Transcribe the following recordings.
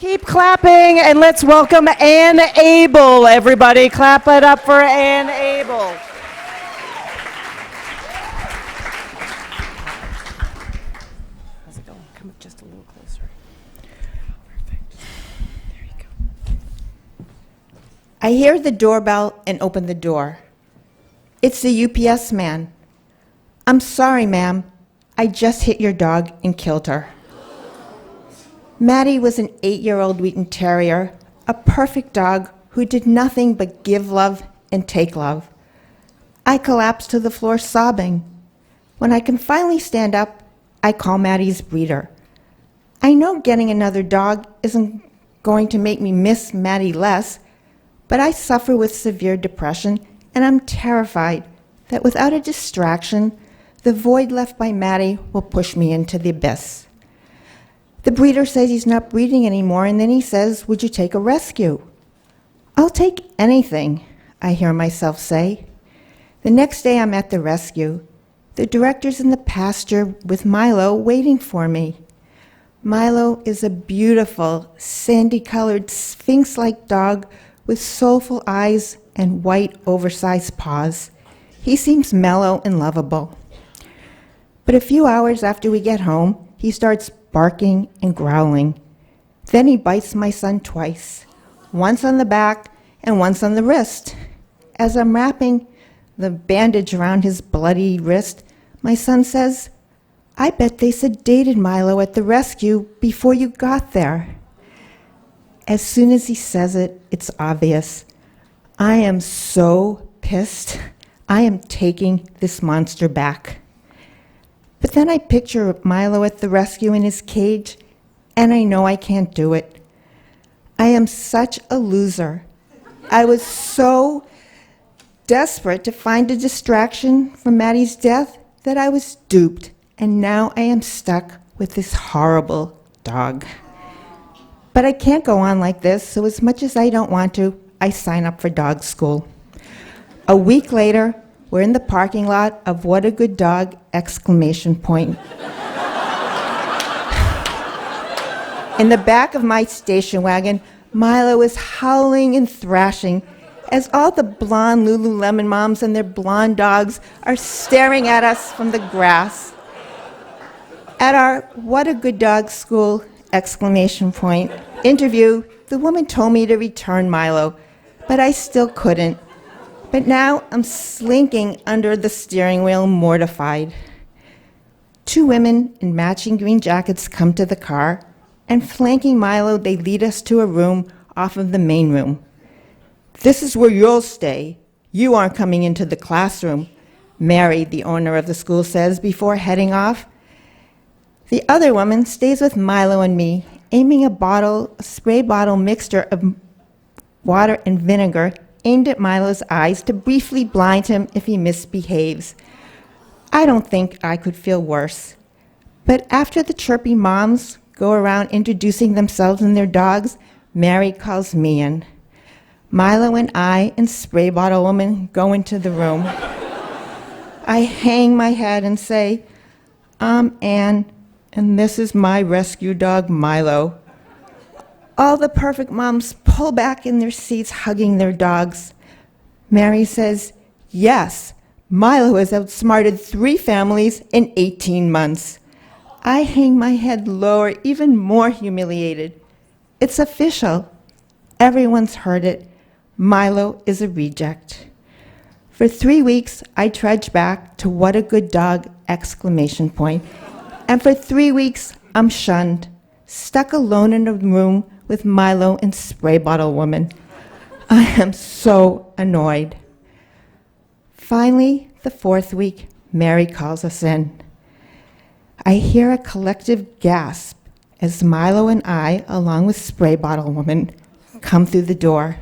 Keep clapping and let's welcome Ann Abel, everybody. Clap it up for Ann Abel. How's it going? Come just a little closer. Perfect. There you go. I hear the doorbell and open the door. It's the UPS man. I'm sorry, ma'am. I just hit your dog and killed her. Maddie was an 8-year-old Wheaten Terrier, a perfect dog who did nothing but give love and take love. I collapsed to the floor sobbing. When I can finally stand up, I call Maddie's breeder. I know getting another dog isn't going to make me miss Maddie less, but I suffer with severe depression, and I'm terrified that without a distraction, the void left by Maddie will push me into the abyss. The breeder says he's not breeding anymore, and then he says, "Would you take a rescue?" "I'll take anything," I hear myself say. The next day I'm at the rescue. The director's in the pasture with Milo waiting for me. Milo is a beautiful, sandy-colored, sphinx-like dog with soulful eyes and white, oversized paws. He seems mellow and lovable. But a few hours after we get home, he starts barking and growling. Then he bites my son twice, once on the back and once on the wrist. As I'm wrapping the bandage around his bloody wrist, my son says, "I bet they sedated Milo at the rescue before you got there." As soon as he says it, it's obvious. I am so pissed. I am taking this monster back. But then I picture Milo at the rescue in his cage, and I know I can't do it. I am such a loser. I was so desperate to find a distraction from Maddie's death that I was duped, and now I am stuck with this horrible dog. But I can't go on like this, so as much as I don't want to, I sign up for dog school. A week later, we're in the parking lot of What a Good Dog! ! In the back of my station wagon, Milo is howling and thrashing as all the blonde Lululemon moms and their blonde dogs are staring at us from the grass. At our What a Good Dog School! Interview, the woman told me to return Milo, but I still couldn't. But now I'm slinking under the steering wheel, mortified. Two women in matching green jackets come to the car, and flanking Milo, they lead us to a room off of the main room. "This is where you'll stay. You aren't coming into the classroom," Mary, the owner of the school, says before heading off. The other woman stays with Milo and me, aiming a spray bottle mixture of water and vinegar aimed at Milo's eyes to briefly blind him if he misbehaves. I don't think I could feel worse. But after the chirpy moms go around introducing themselves and their dogs, Mary calls me in. Milo and I and Spray Bottle Woman go into the room. I hang my head and say, "I'm Anne, and this is my rescue dog, Milo." All the perfect moms pull back in their seats, hugging their dogs. Mary says, "Yes, Milo has outsmarted 3 families in 18 months." I hang my head lower, even more humiliated. It's official. Everyone's heard it. Milo is a reject. For 3 weeks, I trudge back to What a Good Dog! And for 3 weeks, I'm shunned, stuck alone in a room with Milo and Spray Bottle Woman. I am so annoyed. Finally, the 4th week, Mary calls us in. I hear a collective gasp as Milo and I, along with Spray Bottle Woman, come through the door.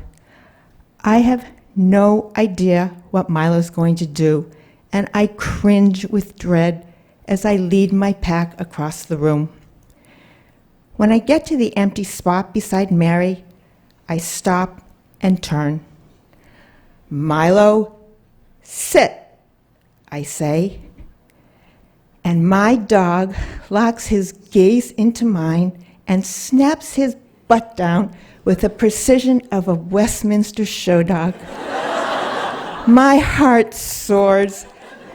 I have no idea what Milo's going to do, and I cringe with dread as I lead my pack across the room. When I get to the empty spot beside Mary, I stop and turn. "Milo, sit," I say. And my dog locks his gaze into mine and snaps his butt down with the precision of a Westminster show dog. My heart soars.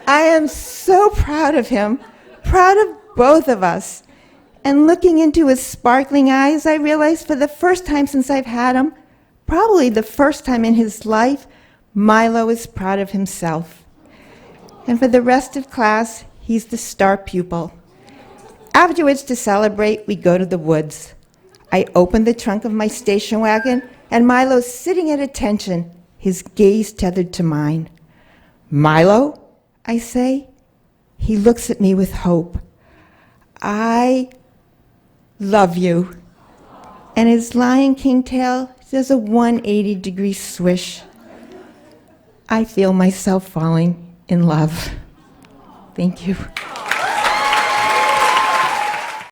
I am so proud of him, proud of both of us. And looking into his sparkling eyes, I realize for the first time since I've had him, probably the first time in his life, Milo is proud of himself. And for the rest of class, he's the star pupil. Afterwards, to celebrate, we go to the woods. I open the trunk of my station wagon, and Milo's sitting at attention, his gaze tethered to mine. "Milo," I say. He looks at me with hope. "I love you." And his Lion King tail does a 180-degree swish. I feel myself falling in love. Thank you.